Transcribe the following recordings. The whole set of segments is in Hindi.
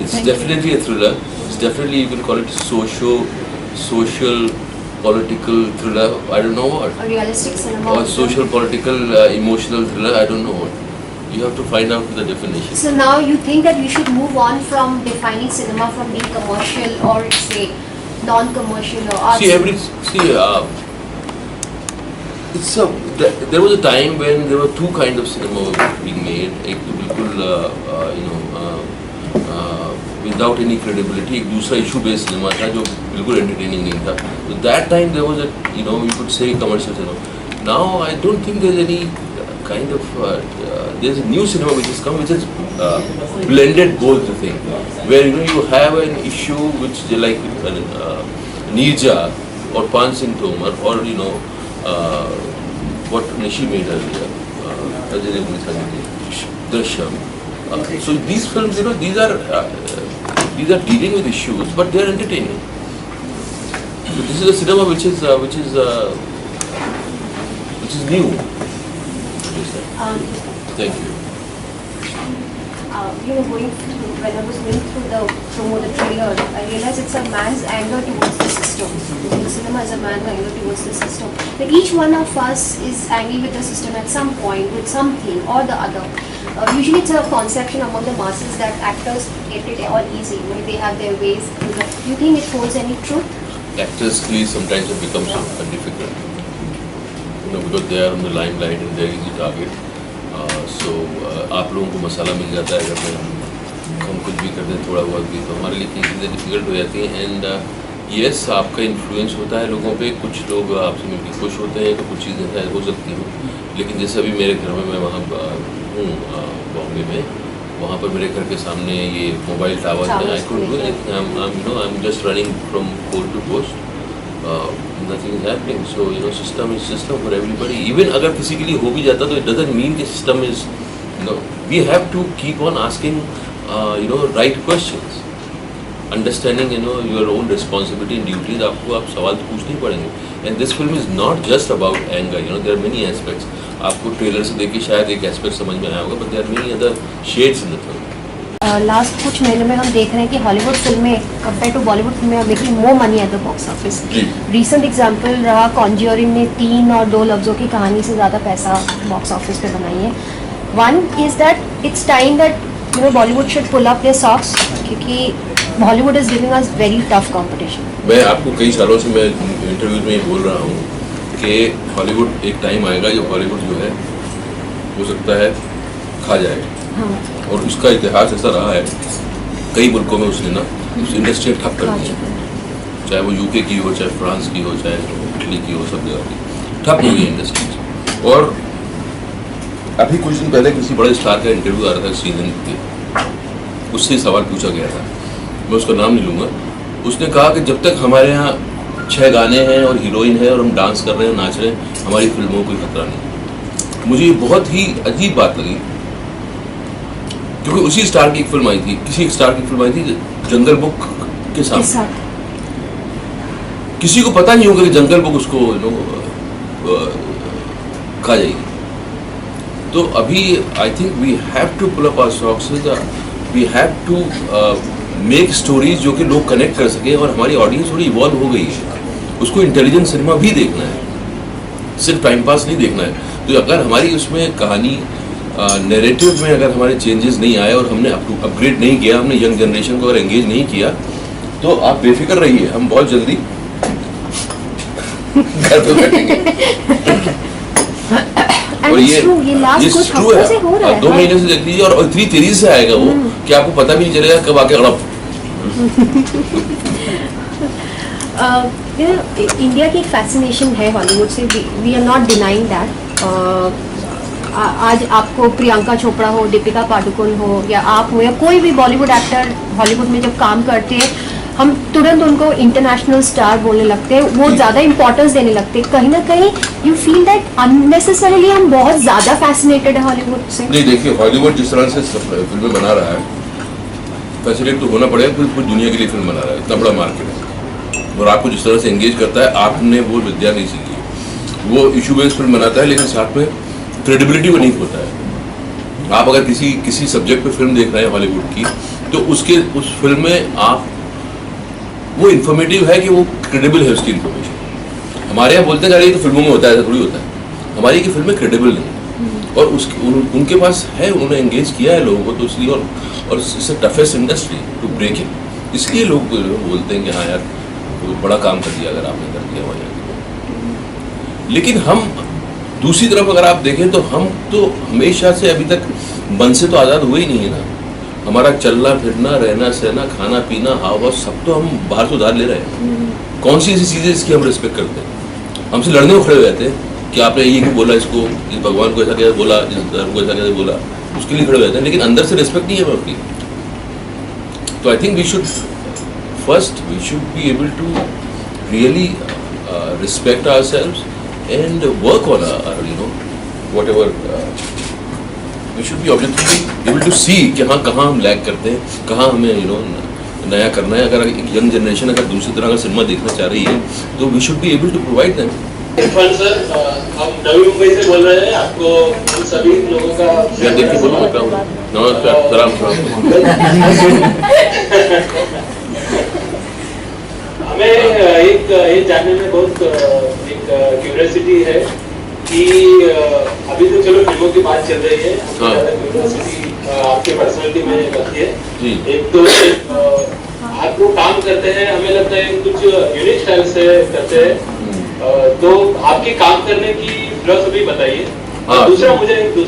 It's definitely a thriller. It's definitely, you can call it social, political thriller. I don't know what. A realistic cinema. Or social, political, emotional thriller. I don't know what. You have to find out the definition. So now you think that we should move on from defining cinema from being commercial or say non-commercial or arts. There was a time when there were two kinds of cinema being made. एक तो बिल्कुल without any credibility, एक दूसरा issue based cinema था जो बिल्कुल entertaining नहीं था. So that time there was a, you could say commercial cinema. Now I don't think there's any kind of there's a new cinema which has come, which is blended both the thing, where you have an issue which like Neerja or Pan Singh Tomar or what Nishi made earlier, Drishyam. So these films, these are dealing with issues, but they are entertaining. So this is a cinema which is new. Thank you. When I was going through the trailer, I realized it's a man's anger towards the system. The cinema is a man's anger towards the system. Like each one of us is angry with the system at some point, with something or the other. Usually it's a conception among the masses that actors get it all easy. They have their ways. Do you think it holds any truth? Actors, please, sometimes it becomes difficult. Because they are on the limelight and they are easy target. So आप लोगों को मसाला मिल जाता है अगर हम कुछ भी करते हैं थोड़ा बहुत भी, तो हमारे लिए चीज़ें डिफिकल्ट हो जाती हैं. एंड यस, आपका इन्फ्लुएंस होता है लोगों पे, कुछ लोग आपसे मिलकर खुश होते हैं तो कुछ चीज़ें हो सकती हैं. लेकिन जैसे अभी मेरे घर में, मैं वहाँ हूँ बॉम्बे में, वहाँ पर मेरे घर के सामने ये मोबाइल टावर है. I could do anything. I am just running from coast to coast. Nothing is happening. So system is system for everybody. Even अगर किसी के लिए हो भी जाता तो it doesn't mean the system is. We have to keep on asking right questions, understanding your own responsibility and duties. आपको आप सवाल तो पूछने ही पड़ेंगे. And this film is not just about anger. There are many aspects. आपको ट्रेलर से देख के शायद एक एस्पेक्ट समझ में आया होगा, but there are many other shades in the film. Last कुछ महीनों में हम देख रहे हैं कि हॉलीवुड फिल्में कंपेयर टू बॉलीवुड फिल्में are making more money at the box office. Recent example रहा कॉन्ज्यूरिंग ने 3 और 2 लफ्ज़ों की कहानी से ज़्यादा पैसा बॉक्स ऑफिस पे बनाई है. One is that it's time that Bollywood should pull up their socks, क्योंकि Bollywood is giving us very tough competition. मैं आपको कई सालों से मैं इंटरव्यूज में बोल रहा हूँ कि हॉलीवुड एक टाइम आएगा जब हॉलीवुड जो है हो सकता है खा जाएगा. हाँ. और उसका इतिहास ऐसा रहा है, कई मुल्कों में उसने उस इंडस्ट्री ठप कर दिया, चाहे वो यूके की हो, चाहे फ्रांस की हो, चाहे इटली की हो, सब जगह की ठप हो गई इंडस्ट्री. और अभी कुछ दिन पहले किसी बड़े स्टार का इंटरव्यू आ रहा था सीजन के, उससे सवाल पूछा गया था, मैं उसका नाम नहीं लूँगा. उसने कहा कि जब तक हमारे यहाँ 6 गाने हैं और हीरोइन है और हम डांस कर रहे हैं, नाच रहे हैं, हमारी फिल्मों को कोई खतरा नहीं. मुझे ये बहुत ही अजीब बात लगी, क्योंकि उसी स्टार की एक फिल्म आई थी, किसी एक स्टार की फिल्म आई थी जंगल बुक के साथ. किसी को पता नहीं होगा कि जंगल बुक उसको खा जाएगी. तो अभी I think we have to pull up our socks. We have to make stories जो कि लोग कनेक्ट कर सके. और हमारी ऑडियंस थोड़ी इवॉल्व हो गई है, उसको इंटेलिजेंट सिनेमा भी देखना है, सिर्फ टाइम पास नहीं देखना है. तो अगर हमारी उसमें कहानी नैरेटिव में अगर हमारे चेंजेस नहीं आए और हमने अपग्रेड नहीं किया, हमने यंग जनरेशन को अगर एंगेज नहीं किया, तो आप बेफिक्र रहिए, हम बहुत जल्दी घर पे बैठेंगे. और ये ट्रू है. 2 महीने से देख लीजिए और इतनी तेजी से आएगा वो कि आपको पता भी नहीं चलेगा कब आके अड़प. इंडिया की एक फैसिनेशन है हॉलीवुड से, we are not denying that. आज आपको प्रियंका चोपड़ा हो, दीपिका पादुकोण हो, या आप हो, या कोई भी बॉलीवुड एक्टर हॉलीवुड में जब काम करते हैं, हम तुरंत उनको इंटरनेशनल स्टार बोलने लगते हैं, वो ज़्यादा इंपॉर्टेंस देने लगते हैं. कहीं ना कहीं यू फील दैट अननेसेसरीली हम बहुत ज़्यादा फैसिनेटेड है हॉलीवुड से. नहीं, देखिए, हॉलीवुड जिस तरह से फिल्में बना रहा है, फैसिनेट तो होना पड़ेगा, पूरी दुनिया के लिए फिल्म बना रहा है, इतना बड़ा मार्केट है. और आपको जिस तरह से एंगेज करता है, आपने वो विद्या नहीं सीखी. वो इशू बेस्ड फिल्म बनाता है, लेकिन साथ में क्रेडिबिलिटी को नहीं होता है. आप अगर किसी सब्जेक्ट पे फिल्म देख रहे हैं हॉलीवुड की, तो उस फिल्म में आप वो इन्फॉर्मेटिव है कि वो क्रेडिबल है उसकी इन्फॉर्मेशन। हमारे यहाँ बोलते हैं अरे ये तो फिल्मों में होता है, ऐसा थोड़ी होता है। हमारी की फिल्में क्रेडिबल नहीं है और उनके पास है, उन्होंने एंगेज किया है लोगों को, तो इसलिए और it's the toughest industry to break it, इसलिए लोग बोलते हैं कि हाँ यार तो बड़ा काम कर दिया अगर आपने कर दिया वहाँ। लेकिन हम दूसरी तरफ अगर आप देखें तो हम तो हमेशा से अभी तक मन से तो आज़ाद हुए ही नहीं है ना। हमारा चलना फिरना, रहना सहना, खाना पीना, हाव सब तो हम बाहर से उधार ले रहे हैं। कौन सी ऐसी चीज़ें जिसकी हम रिस्पेक्ट करते हैं? हमसे लड़ने को खड़े हो जाते हैं कि आपने ये क्यों बोला, इसको इस भगवान को ऐसा कैसे बोला, इस धर्म को ऐसा कैसे बोला, उसके लिए खड़े हो जाते हैं, लेकिन अंदर से रिस्पेक्ट नहीं है अपनी। तो I think we should be able to really respect ourselves and work on our whatever we should be objectively able to see कि हाँ कहाँ हम लैग करते हैं, कहाँ हमें नया करना है। अगर एक यंग जनरेशन अगर दूसरी तरह का सिनेमा देखना चाह रही है तो we should be able to provide them। Irfan sir, हम नवी मुंबई से बोल रहे हैं, आपको उन सभी लोगों का क्या देख के बोलूँ मैं, नमस्कार, सलाम। हमें एक ये जानने में बहुत एक क्यूरियोसिटी है कि अभी तो चलो फिल्मों की बात चल रही है, हाँ। क्यूरियोसिटी आपके पर्सनालिटी में लगती है जी। एक तो आप लोग काम करते हैं, हमें लगता है कुछ यूनिक स्टाइल से करते हैं, तो आपकी काम करने की फिलोसफी बताइए। हाँ। दूसरा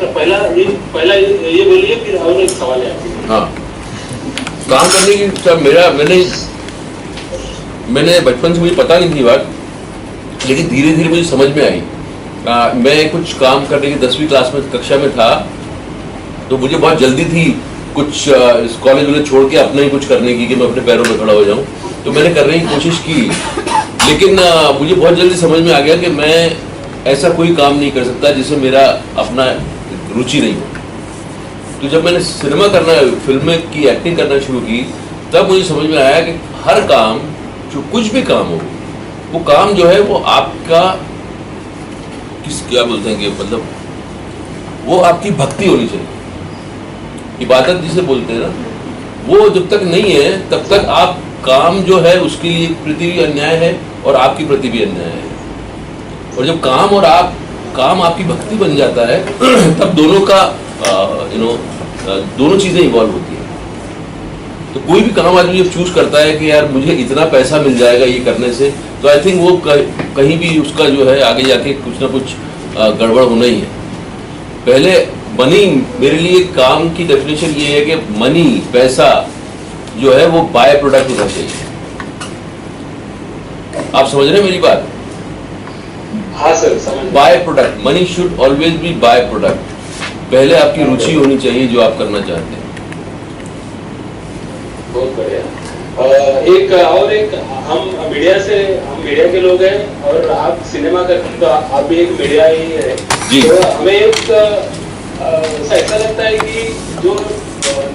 पहला ये बोलिए, फिर और एक सवाल है आपके। हाँ, काम करने की सर मैंने बचपन से मुझे पता नहीं थी बात, लेकिन धीरे धीरे मुझे समझ में आई। मैं कुछ काम करने की 10वीं क्लास में कक्षा में था, तो मुझे बहुत जल्दी थी कुछ कॉलेज में छोड़ के अपना ही कुछ करने की, कि मैं अपने पैरों में खड़ा हो जाऊं। तो मैंने करने की कोशिश की, लेकिन मुझे बहुत जल्दी समझ में आ गया कि मैं ऐसा कोई काम नहीं कर सकता जिसमें मेरा अपना रुचि नहीं हो। तो जब मैंने सिनेमा करना, फिल्म की एक्टिंग करना शुरू की, तब मुझे समझ में आया कि हर काम, जो कुछ भी काम हो, वो काम जो है वो आपका क्या बोलते हैं कि मतलब वो आपकी भक्ति होनी चाहिए। इबादत जिसे बोलते हैं ना, वो जब तक नहीं है तब तक आप काम जो है उसके लिए प्रति भी अन्याय है और आपकी प्रति भी अन्याय है। और जब काम आपकी भक्ति बन जाता है तब दोनों का दोनों चीजें इवॉल्व होती है। तो कोई भी काम आदमी जब चूज करता है कि यार मुझे इतना पैसा मिल जाएगा ये करने से, तो आई थिंक वो कहीं भी उसका जो है आगे जाके कुछ ना कुछ गड़बड़ होना ही है। पहले मनी, मेरे लिए काम की डेफिनेशन ये है कि मनी, पैसा जो है वो बाय प्रोडक्ट होना चाहिए। आप समझ रहे हैं मेरी बात? हाँ सर, समझ। By product, money should always be by product. पहले आपकी रुचि होनी चाहिए जो आप करना चाहते हैं। बहुत बढ़िया। एक हम मीडिया के लोग हैं और आप सिनेमा करते हैं, तो आप भी एक मीडिया ही है जी। तो हमें एक ऐसा लगता है कि जो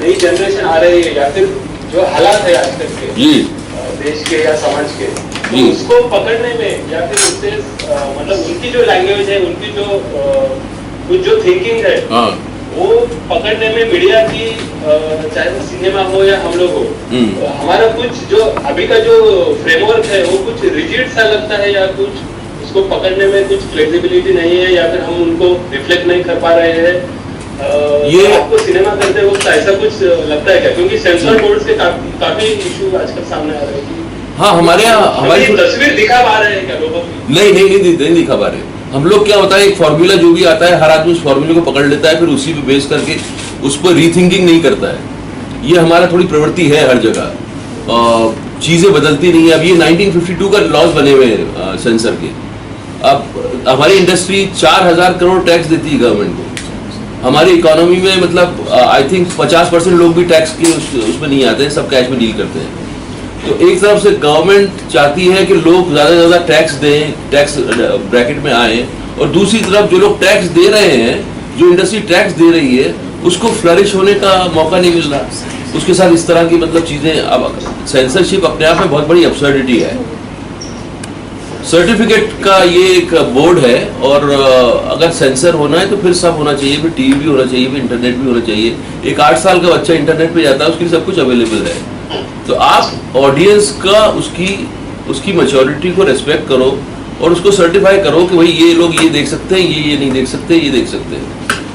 नई जनरेशन आ रही है या फिर जो हालात है आज तक के जी देश के या समाज के, तो उसको पकड़ने में या फिर उससे मतलब उनकी जो लैंग्वेज है, उनकी जो थिंकिंग है, हाँ, वो पकड़ने में मीडिया की चाहे वो सिनेमा हो या हम लोग हो, हमारा कुछ जो अभी का जो फ्रेमवर्क है वो कुछ रिजिड सा लगता है, या कुछ उसको पकड़ने में कुछ फ्लेक्सिबिलिटी नहीं है, या फिर हम उनको रिफ्लेक्ट नहीं कर पा रहे हैं। ये आपको सिनेमा करते वक्त ऐसा कुछ लगता है क्या? क्योंकि सेंसर बोर्ड के काफी इशू आजकल सामने आ रहे हैं। हाँ, हमारे यहाँ हमारी तस्वीर दिखा पा रहे हैं क्या लोगों की? नहीं दिखा पा रहे। हम लोग क्या होता है, एक फार्मूला जो भी आता है हर आदमी उस फार्मूले को पकड़ लेता है, फिर उसी पे बेस करके उस पर रीथिंकिंग नहीं करता है। ये हमारा थोड़ी प्रवृत्ति है हर जगह, चीज़ें बदलती नहीं है। अब ये 1952 का लॉज बने हुए हैं सेंसर के। अब हमारी इंडस्ट्री 4000 करोड़ टैक्स देती है गवर्नमेंट को। हमारी इकोनॉमी में मतलब आई थिंक 50% लोग भी टैक्स के उसमें नहीं आते हैं, सब कैश में डील करते हैं। तो एक तरफ से गवर्नमेंट चाहती है कि लोग ज़्यादा से ज़्यादा टैक्स दें, टैक्स ब्रैकेट में आए, और दूसरी तरफ जो लोग टैक्स दे रहे हैं, जो इंडस्ट्री टैक्स दे रही है, उसको फ्लरिश होने का मौका नहीं मिल रहा। उसके साथ इस तरह की मतलब चीज़ें, अब सेंसरशिप अपने आप में बहुत बड़ी अब्सर्डिटी है। सर्टिफिकेट का ये एक बोर्ड है, और अगर सेंसर होना है तो फिर सब होना चाहिए, फिर टीवी भी होना चाहिए, फिर इंटरनेट भी होना चाहिए। एक 8 साल का बच्चा इंटरनेट पे जाता है, उसके लिए सब कुछ अवेलेबल है। तो आप ऑडियंस का उसकी मैच्योरिटी को रेस्पेक्ट करो और उसको सर्टिफाई करो कि भाई ये लोग ये देख सकते हैं, ये नहीं देख सकते, ये देख सकते हैं।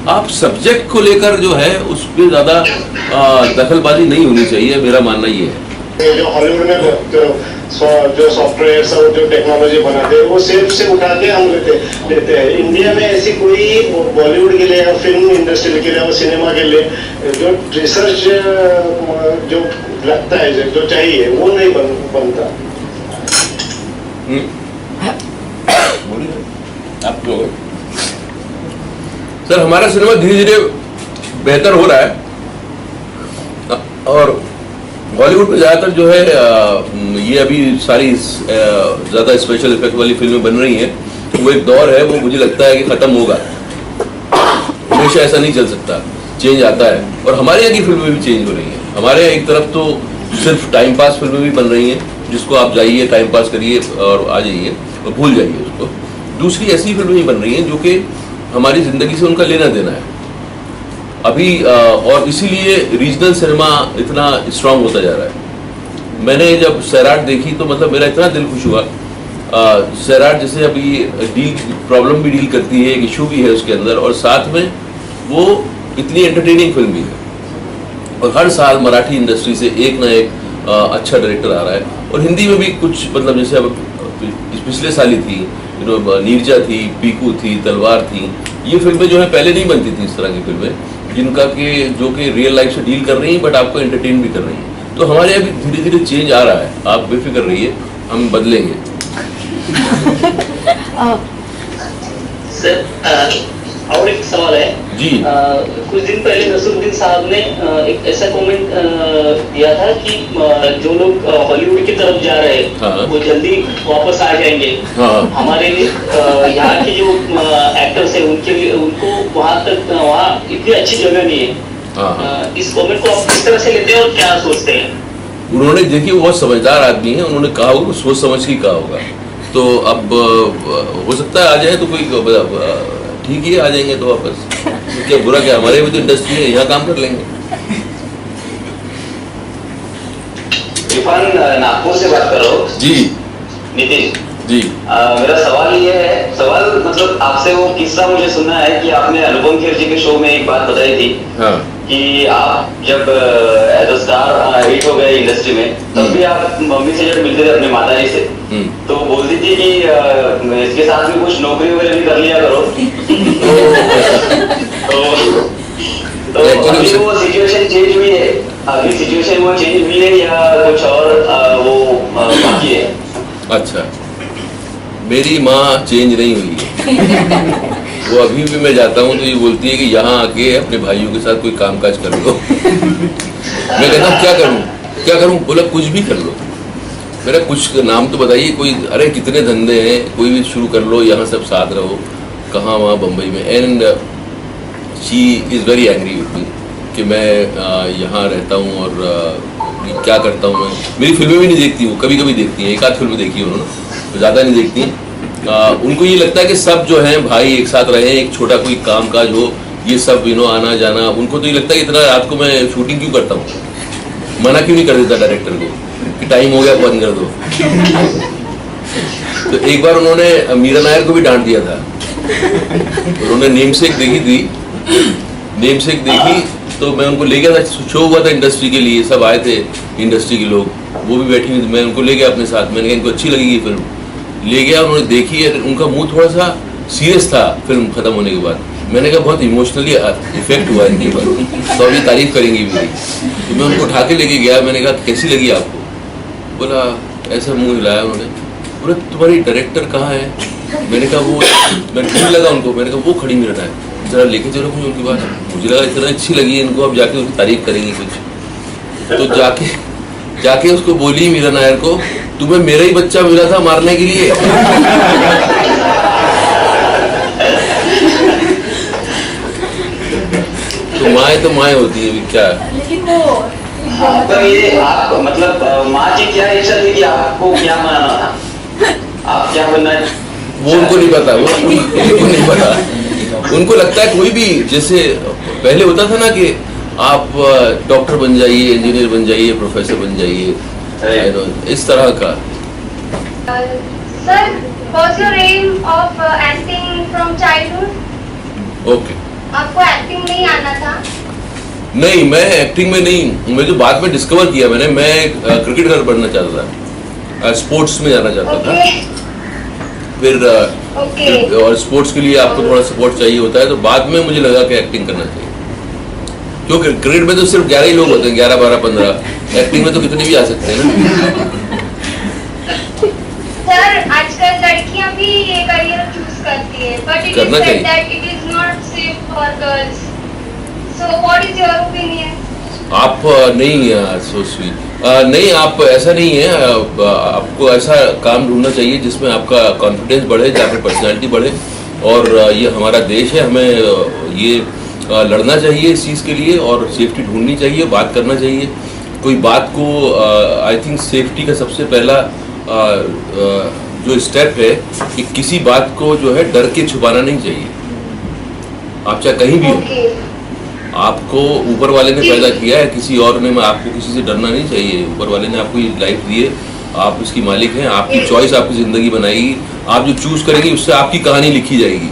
आप सब्जेक्ट को लेकर जो है उस पर ज़्यादा दखलबाजी नहीं होनी चाहिए, मेरा मानना ये है। जो हॉलीवुड में जो सॉफ्टवेयर और जो टेक्नोलॉजी बनाते हैं वो सेल्फ से उठा के हम लेते हैं। इंडिया में ऐसी कोई बॉलीवुड के लिए या फिल्म इंडस्ट्री के लिए और सिनेमा के लिए जो रिसर्च जो लगता है जो चाहिए वो नहीं बनता। आप तो सर हमारा सिनेमा धीरे धीरे बेहतर हो रहा है, और बॉलीवुड में ज़्यादातर जो है ये अभी सारी ज़्यादा स्पेशल इफेक्ट वाली फिल्में बन रही हैं। वो एक दौर है, वो मुझे लगता है कि ख़त्म होगा। हमेशा ऐसा नहीं चल सकता, चेंज आता है, और हमारे यहाँ की फिल्में भी चेंज हो रही हैं। हमारे यहाँ एक तरफ तो सिर्फ टाइम पास फिल्में भी बन रही हैं, जिसको आप जाइए टाइम पास करिए और आ जाइए और भूल जाइए उसको। दूसरी ऐसी फिल्में भी बन रही हैं जो कि हमारी ज़िंदगी से उनका लेना देना है अभी, और इसीलिए रीजनल सिनेमा इतना स्ट्रांग होता जा रहा है। मैंने जब सैराट देखी तो मतलब मेरा इतना दिल खुश हुआ। सैराट जैसे अभी प्रॉब्लम भी डील करती है, एक इशू भी है उसके अंदर, और साथ में वो इतनी एंटरटेनिंग फिल्म भी है। और हर साल मराठी इंडस्ट्री से एक ना एक अच्छा डायरेक्टर आ रहा है, और हिंदी में भी कुछ मतलब जैसे अब पिछले साल ही थी नीरजा थी, पीकू थी, तलवार थी। ये फिल्में जो है पहले नहीं बनती थी इस तरह की फिल्में, जिनका के जो कि रियल लाइफ से डील कर रही हैं बट आपको एंटरटेन भी कर रही हैं। तो हमारे यहाँ भी धीरे धीरे चेंज आ रहा है, आप बेफिक्र रहिए, हम बदलेंगे। सर और एक सवाल है जी। कुछ दिन पहले नसीरुद्दीन साहब ने एक ऐसा कमेंट दिया था कि जो लोग हॉलीवुड की तरफ जा रहे हैं हाँ। वो जल्दी वापस आ जाएंगे। हाँ। हमारे यहाँ के जो एक्टर्स हैं उनके लिए उनको वहाँ इतनी अच्छी जगह नहीं है। हाँ। इस कमेंट को आप किस तरह से लेते हैं और क्या सोचते हैं? उन्होंने देखिए वो बहुत समझदार आदमी है, उन्होंने कहा होगा, सोच समझ के कहा होगा। तो अब हो सकता है आ जाए तो कोई ठीक ही आ जाएंगे तो वापस, क्या बुरा, क्या हमारे भी तो इंडस्ट्री है, यहाँ काम कर लेंगे। इरफान नागपुर से बात कर रहा हूँ। जी नितिन जी। मेरा सवाल ये है, सवाल मतलब आपसे वो किस्सा मुझे सुनना है कि आपने अनुपम खेर जी के शो में एक बात बताई थी। हाँ। कि आप जब एज अ स्टार हिट हो गए इंडस्ट्री में, तब भी आप मम्मी से जब मिलते थे अपने माता जी से, तो बोलती थी कि इसके साथ में कुछ नौकरी वगैरह भी कर लिया करो। तो अभी वो सिचुएशन चेंज हुई है, अभी सिचुएशन वो चेंज हुई है या कुछ और वो बाकी है? अच्छा, मेरी माँ चेंज नहीं हुई है। वो अभी भी मैं जाता हूँ तो ये बोलती है कि यहाँ आके अपने भाइयों के साथ कोई कामकाज कर लो। मैं कहता हूँ क्या करूँ? बोला कुछ भी कर लो, मेरा कुछ नाम तो बताइए कोई। अरे कितने धंधे हैं, कोई भी शुरू कर लो, यहाँ सब साथ रहो। कहाँ? वहाँ बम्बई में। And she is very angry with me कि मैं यहाँ रहता हूँ और क्या करता हूँ। मैं मेरी फिल्में भी नहीं देखती हूँ, कभी कभी देखती हैं, एक आध फिल्म देखी है उन्होंने, तो ज़्यादा नहीं देखती। उनको ये लगता है कि सब जो हैं भाई एक साथ रहें, एक छोटा कोई कामकाज हो, ये सब आना जाना। उनको तो ये लगता है कि इतना रात को मैं शूटिंग क्यों करता हूँ, मना क्यों नहीं कर देता डायरेक्टर को कि टाइम हो गया बंद कर दो। तो एक बार उन्होंने मीरा नायर को भी डांट दिया था। उन्होंने नेमसेक देखी थी, नेमसेक देखी तो मैं उनको ले गया था, शो हुआ था इंडस्ट्री के लिए, सब आए थे इंडस्ट्री के लोग, वो भी बैठी हुई थी, मैं उनको ले गया अपने साथ। मैंने कहा इनको अच्छी लगेगी फिल्म, ले गया, उन्होंने देखी है। उनका मुंह थोड़ा सा सीरियस था फिल्म खत्म होने के बाद। मैंने कहा बहुत इमोशनली इफेक्ट हुआ इनके बाद, तो अभी तारीफ करेंगी मेरी। तो मैं उनको उठा के लेके गया, मैंने कहा कैसी लगी आपको? बोला ऐसा मुंह हिलाया उन्होंने, बोला तुम्हारी डायरेक्टर कहाँ है? मैंने कहा वो, मैं ढूंढ लगा उनको, मैंने कहा वो खड़ी मिलना है, जरा लेके चलो मुझे उनकी बात। मुझे लगा इतना अच्छी लगी इनको, अब जाके उसकी तारीफ करेंगी कुछ। तो जाके उसको बोली मीरा नायर को, तुम्हें मेरा ही बच्चा मिला था मारने के लिए। तो माए होती है, क्या लेकिन वो आपका ये आप मतलब माँ की क्या इच्छा थी कि आपको क्या बनाना था? आप क्या बनना है? वो उनको नहीं पता, वो उनको नहीं पता। उनको लगता है कोई भी, जैसे पहले होता था ना कि आप डॉक्टर बन जाइए, इंजीनियर बन जाइए, प्रोफेसर बन जाइए, इस तरह का। Sir, was your aim of acting from childhood? Okay. आपको एक्टिंग नहीं आना था? नहीं, मैं एक्टिंग में नहीं, मैं जो बाद में डिस्कवर किया मैंने, मैं क्रिकेटर बनना चाहता था, स्पोर्ट्स में जाना चाहता था। फिर और स्पोर्ट्स के लिए आपको थोड़ा सपोर्ट चाहिए होता है, तो बाद में मुझे लगा कि एक्टिंग करना चाहिए, क्योंकि क्रिकेट में तो सिर्फ 11 ही लोग होते हैं, 11, 12, 15। एक्टिंग में तो कितने भी आ सकते हैं ना। सर, आजकल लड़कियां भी ये करियर चूज करती है, but it is said that it is not safe for girls. So what is your opinion? आप नहीं, सो स्वीट, नहीं, आप ऐसा नहीं है, आपको ऐसा काम ढूंढना चाहिए जिसमें आपका कॉन्फिडेंस बढ़े, जाकर पर्सनैलिटी बढ़े, और ये हमारा देश है, हमें ये लड़ना चाहिए इस चीज़ के लिए, और सेफ्टी ढूंढनी चाहिए, बात करना चाहिए कोई बात को। आई थिंक सेफ्टी का सबसे पहला जो स्टेप है कि किसी बात को जो है डर के छुपाना नहीं चाहिए। आप चाहे कहीं भी हो, आपको ऊपर वाले ने पैदा किया है, किसी और ने, आपको किसी से डरना नहीं चाहिए। ऊपर वाले ने आपको ये लाइफ दी है, आप इसकी मालिक हैं, आपकी चॉइस आपकी ज़िंदगी बनाएगी, आप जो चूज़ करेंगे उससे आपकी कहानी लिखी जाएगी।